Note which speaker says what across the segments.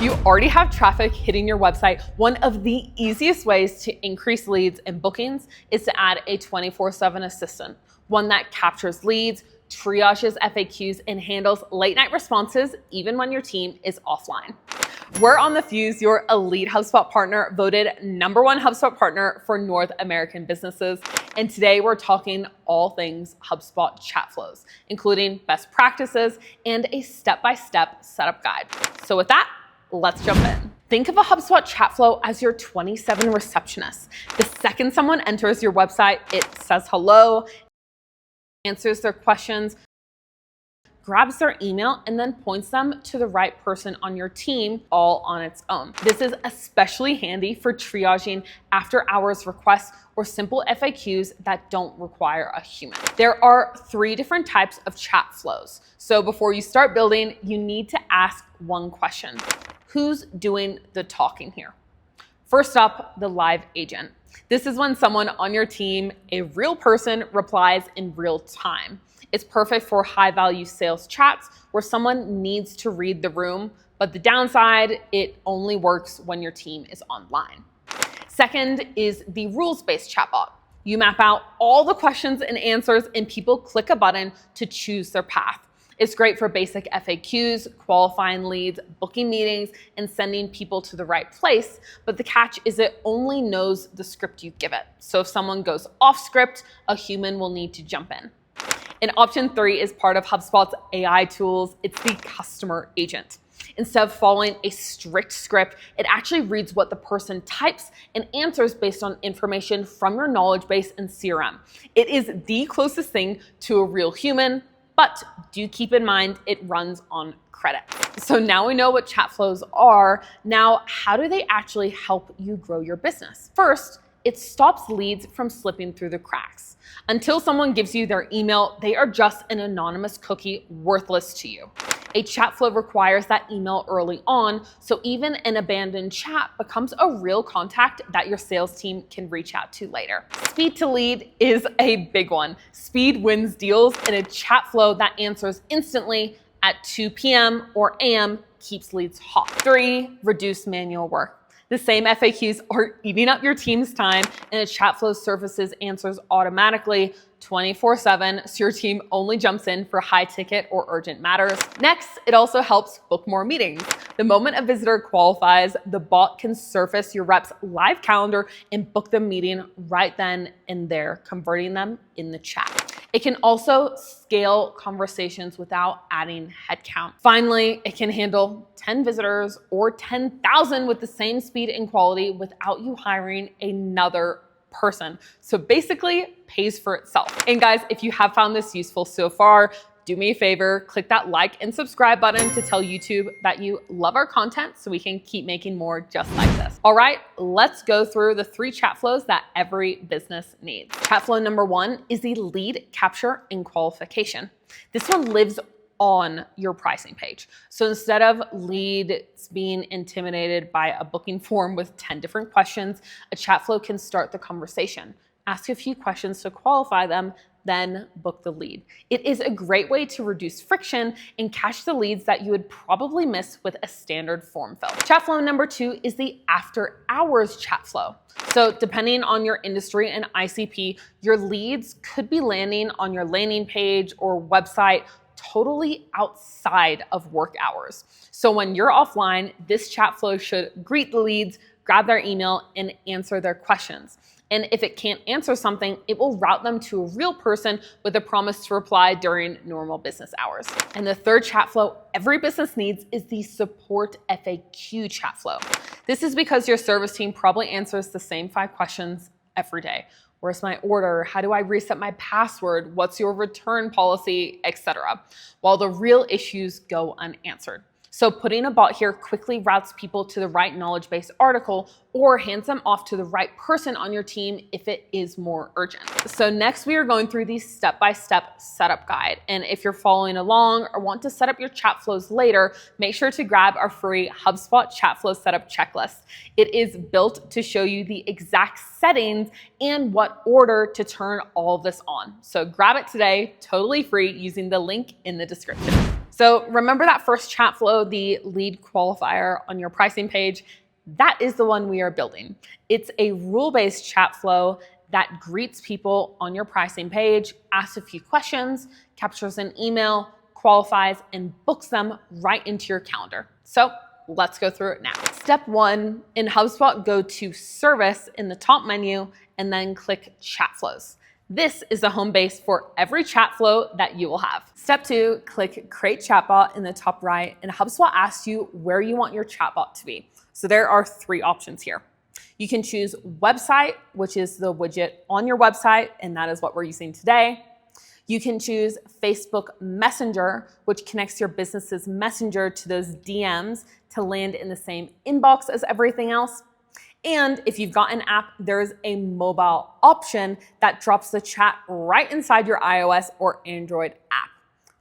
Speaker 1: If you already have traffic hitting your website, one of the easiest ways to increase leads and bookings is to add a 24/7 assistant, one that captures leads, triages FAQs, and handles late night responses even when your team is offline. We're on the Fuze, your elite HubSpot partner, voted #1 HubSpot partner for North American businesses. And today we're talking all things HubSpot Chatflows, including best practices and a step-by-step setup guide. So with that, let's jump in. Think of a HubSpot Chatflow as your 24/7 receptionist. The second someone enters your website, it says hello, answers their questions, grabs their email, and then points them to the right person on your team all on its own. This is especially handy for triaging after-hours requests or simple FAQs that don't require a human. There are 3 different types of chat flows. So before you start building, you need to ask one question. Who's doing the talking here? First up, the live agent. This is when someone on your team, a real person, replies in real time. It's perfect for high-value sales chats where someone needs to read the room, but the downside, it only works when your team is online. Second is the rules-based chatbot. You map out all the questions and answers, and people click a button to choose their path. It's great for basic FAQs, qualifying leads, booking meetings, and sending people to the right place. But the catch is it only knows the script you give it. So if someone goes off script, a human will need to jump in. And option 3 is part of HubSpot's AI tools. It's the customer agent. Instead of following a strict script, it actually reads what the person types and answers based on information from your knowledge base and CRM. It is the closest thing to a real human, but do keep in mind it runs on credit. So now we know what chat flows are. Now, how do they actually help you grow your business? First, it stops leads from slipping through the cracks. Until someone gives you their email, they are just an anonymous cookie worthless to you. A chat flow requires that email early on, so even an abandoned chat becomes a real contact that your sales team can reach out to later. Speed to lead is a big one. Speed wins deals, and a chat flow that answers instantly at 2 p.m. or a.m. keeps leads hot. 3, reduce manual work. The same FAQs are eating up your team's time, and a Chatflow surfaces answers automatically 24/7, so your team only jumps in for high ticket or urgent matters. Next, it also helps book more meetings. The moment a visitor qualifies, the bot can surface your rep's live calendar and book the meeting right then and there, converting them in the chat. It can also scale conversations without adding headcount. Finally, it can handle 10 visitors or 10,000 with the same speed and quality without you hiring another person. So basically, pays for itself. And guys, if you have found this useful so far, do me a favor, click that like and subscribe button to tell YouTube that you love our content so we can keep making more just like this. All right, let's go through the 3 chat flows that every business needs. Chat flow number 1 is the lead capture and qualification. This one lives on your pricing page. So instead of leads being intimidated by a booking form with 10 different questions, a chat flow can start the conversation. Ask a few questions to qualify them, then book the lead. It is a great way to reduce friction and catch the leads that you would probably miss with a standard form fill. Chat flow number 2 is the after hours chat flow. So depending on your industry and ICP, your leads could be landing on your landing page or website totally outside of work hours. So when you're offline, this chat flow should greet the leads, grab their email, and answer their questions. And if it can't answer something, it will route them to a real person with a promise to reply during normal business hours. And the 3rd chat flow every business needs is the support FAQ chat flow. This is because your service team probably answers the same 5 questions every day. Where's my order? How do I reset my password? What's your return policy, etc., while the real issues go unanswered. So putting a bot here quickly routes people to the right knowledge base article or hands them off to the right person on your team if it is more urgent. So next we are going through the step-by-step setup guide. And if you're following along or want to set up your chat flows later, make sure to grab our free HubSpot chat flow setup checklist. It is built to show you the exact settings and what order to turn all of this on. So grab it today, totally free, using the link in the description. So remember that first chat flow, the lead qualifier on your pricing page? That is the one we are building. It's a rule-based chat flow that greets people on your pricing page, asks a few questions, captures an email, qualifies, and books them right into your calendar. So let's go through it now. Step 1, in HubSpot, go to Service in the top menu and then click Chatflows. This is the home base for every chat flow that you will have. Step 2, click Create Chatbot in the top right, and HubSpot asks you where you want your chatbot to be. So there are 3 options here. You can choose Website, which is the widget on your website, and that is what we're using today. You can choose Facebook Messenger, which connects your business's messenger to those DMs to land in the same inbox as everything else. And if you've got an app, there's a mobile option that drops the chat right inside your iOS or Android app.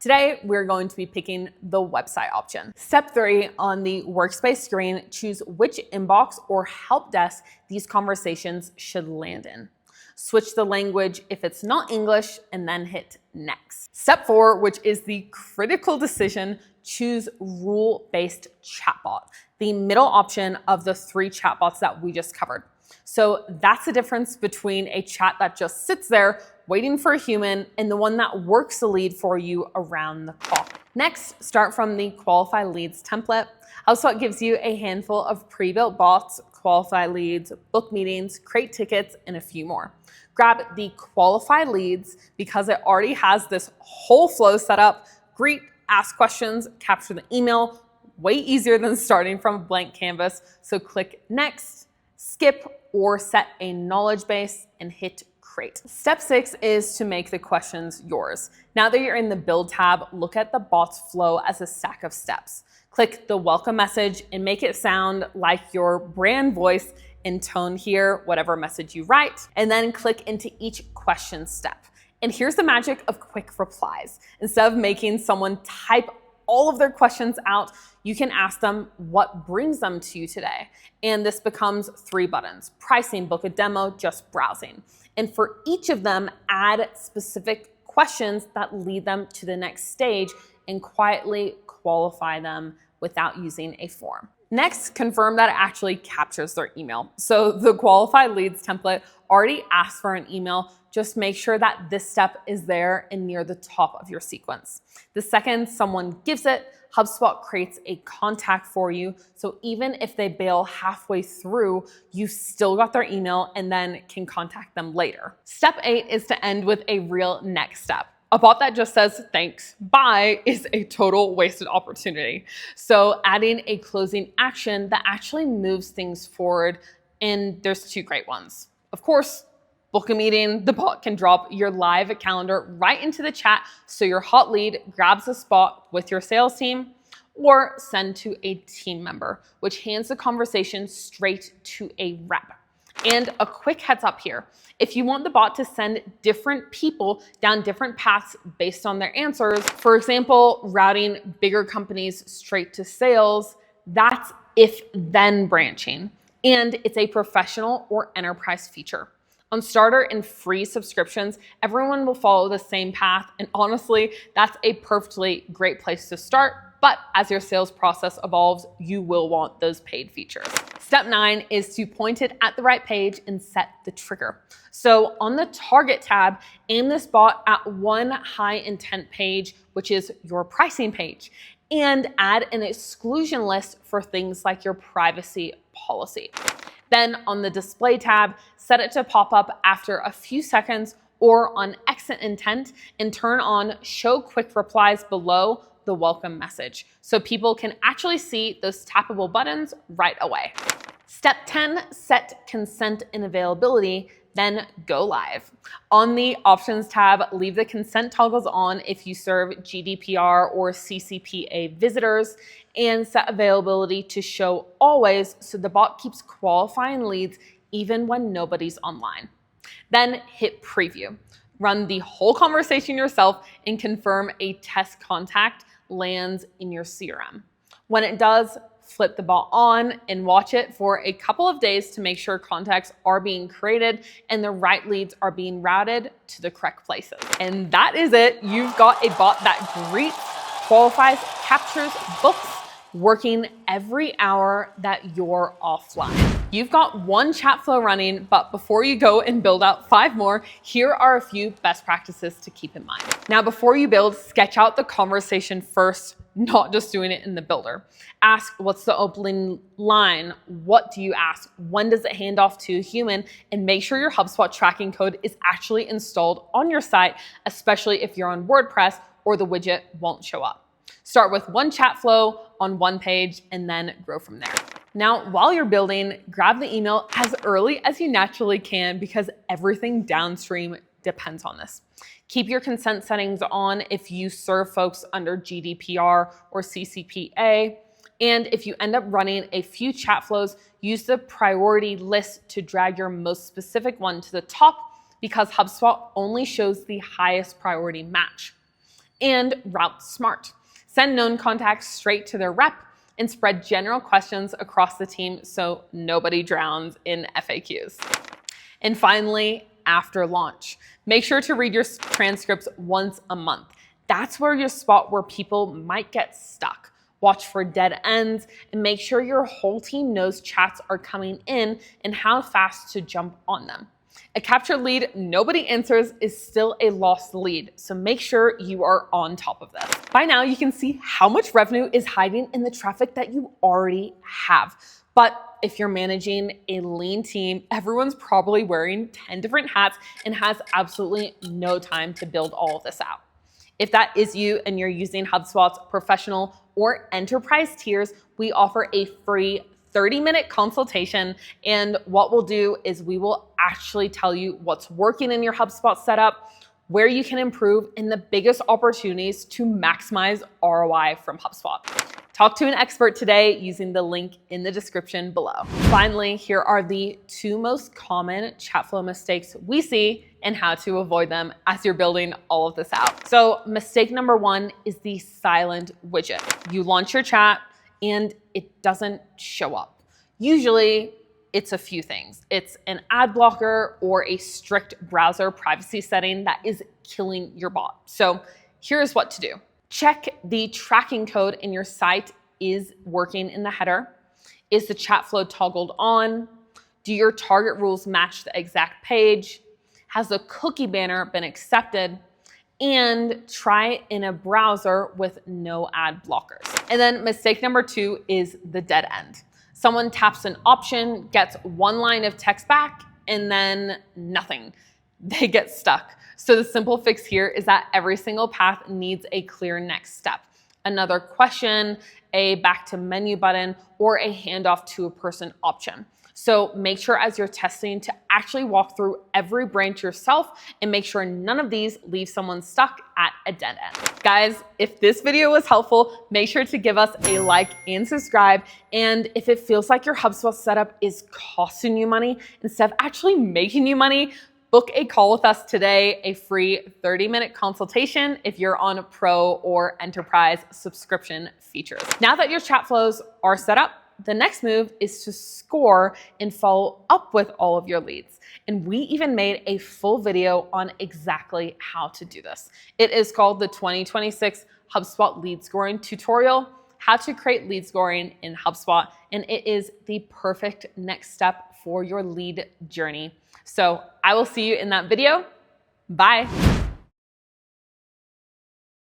Speaker 1: Today, we're going to be picking the website option. Step 3, on the workspace screen, choose which inbox or help desk these conversations should land in. Switch the language if it's not English, and then hit Next. Step 4, which is the critical decision, choose rule-based chatbot, the middle option of the 3 chatbots that we just covered. So that's the difference between a chat that just sits there waiting for a human and the one that works the lead for you around the clock. Next, start from the Qualify Leads template. HubSpot gives you a handful of pre-built bots, qualify leads, book meetings, create tickets, and a few more. Grab the Qualify Leads because it already has this whole flow set up. Greet, ask questions, capture the email. Way easier than starting from a blank canvas. So click Next, skip, or set a knowledge base and hit Create. Step 6 is to make the questions yours. Now that you're in the Build tab, look at the bot's flow as a stack of steps. Click the welcome message and make it sound like your brand voice and tone here, whatever message you write, and then click into each question step. And here's the magic of quick replies. Instead of making someone type all of their questions out, you can ask them what brings them to you today. And this becomes 3 buttons: pricing, book a demo, just browsing. And for each of them, add specific questions that lead them to the next stage and quietly qualify them without using a form. Next, confirm that it actually captures their email. So the Qualify Leads template already asks for an email. Just make sure that this step is there and near the top of your sequence. The second someone gives it, HubSpot creates a contact for you. So even if they bail halfway through, you still got their email and then can contact them later. Step 8 is to end with a real next step. A bot that just says, thanks, bye, is a total wasted opportunity. So adding a closing action that actually moves things forward, and there's 2 great ones. Of course, book a meeting. The bot can drop your live calendar right into the chat so your hot lead grabs a spot with your sales team, or send to a team member, which hands the conversation straight to a rep. And a quick heads up here. If you want the bot to send different people down different paths based on their answers, for example, routing bigger companies straight to sales, that's if-then branching. And it's a professional or enterprise feature. On starter and free subscriptions, everyone will follow the same path. And honestly, that's a perfectly great place to start. But as your sales process evolves, you will want those paid features. Step 9 is to point it at the right page and set the trigger. So on the Target tab, aim this bot at one high intent page, which is your pricing page, and add an exclusion list for things like your privacy policy. Then on the Display tab, set it to pop up after a few seconds or on exit intent, and turn on Show Quick Replies below the welcome message so people can actually see those tappable buttons right away. Step 10, set consent and availability, then go live. On the Options tab, leave the consent toggles on if you serve GDPR or CCPA visitors, and set availability to show always so the bot keeps qualifying leads even when nobody's online. Then hit preview. Run the whole conversation yourself and confirm a test contact lands in your CRM. When it does, flip the bot on and watch it for a couple of days to make sure contacts are being created and the right leads are being routed to the correct places. And that is it. You've got a bot that greets qualifies, captures, books, working every hour that you're offline. You've got one Chatflow running, but before you go and build out 5 more, here are a few best practices to keep in mind. Now, before you build, sketch out the conversation first, not just doing it in the builder. Ask, what's the opening line? What do you ask? When does it hand off to a human? And make sure your HubSpot tracking code is actually installed on your site, especially if you're on WordPress or the widget won't show up. Start with one Chatflow on one page and then grow from there. Now, while you're building, grab the email as early as you naturally can because everything downstream depends on this. Keep your consent settings on if you serve folks under GDPR or CCPA. And if you end up running a few Chatflows, use the priority list to drag your most specific one to the top because HubSpot only shows the highest priority match. And route smart. Send known contacts straight to their rep and spread general questions across the team so nobody drowns in FAQs. And finally, after launch, make sure to read your transcripts once a month. That's where you spot where people might get stuck. Watch for dead ends and make sure your whole team knows chats are coming in and how fast to jump on them. A captured lead nobody answers is still a lost lead, so make sure you are on top of this. By now, you can see how much revenue is hiding in the traffic that you already have. But if you're managing a lean team, everyone's probably wearing 10 different hats and has absolutely no time to build all of this out. If that is you and you're using HubSpot's professional or enterprise tiers, we offer a free 30-minute consultation. And what we'll do is we will actually tell you what's working in your HubSpot setup, where you can improve, and the biggest opportunities to maximize ROI from HubSpot. Talk to an expert today using the link in the description below. Finally, here are the 2 most common Chatflow mistakes we see and how to avoid them as you're building all of this out. So mistake number 1 is the silent widget. You launch your chat and it doesn't show up. Usually it's a few things. It's an ad blocker or a strict browser privacy setting that is killing your bot. So here's what to do. Check the tracking code in your site is working in the header. Is the Chatflow toggled on? Do your target rules match the exact page? Has the cookie banner been accepted? And try in a browser with no ad blockers. And then mistake number 2 is the dead end. Someone taps an option, gets 1 line of text back, and then nothing. They get stuck. So the simple fix here is that every single path needs a clear next step. Another question, a back to menu button, or a handoff to a person option. So make sure as you're testing to actually walk through every branch yourself and make sure none of these leave someone stuck at a dead end. Guys, if this video was helpful, make sure to give us a like and subscribe. And if it feels like your HubSpot setup is costing you money instead of actually making you money, book a call with us today, a free 30-minute consultation if you're on a pro or enterprise subscription features. Now that your Chatflows are set up, the next move is to score and follow up with all of your leads. And we even made a full video on exactly how to do this. It is called the 2026 HubSpot Lead Scoring Tutorial, how to create lead scoring in HubSpot. And it is the perfect next step for your lead journey. So I will see you in that video. Bye.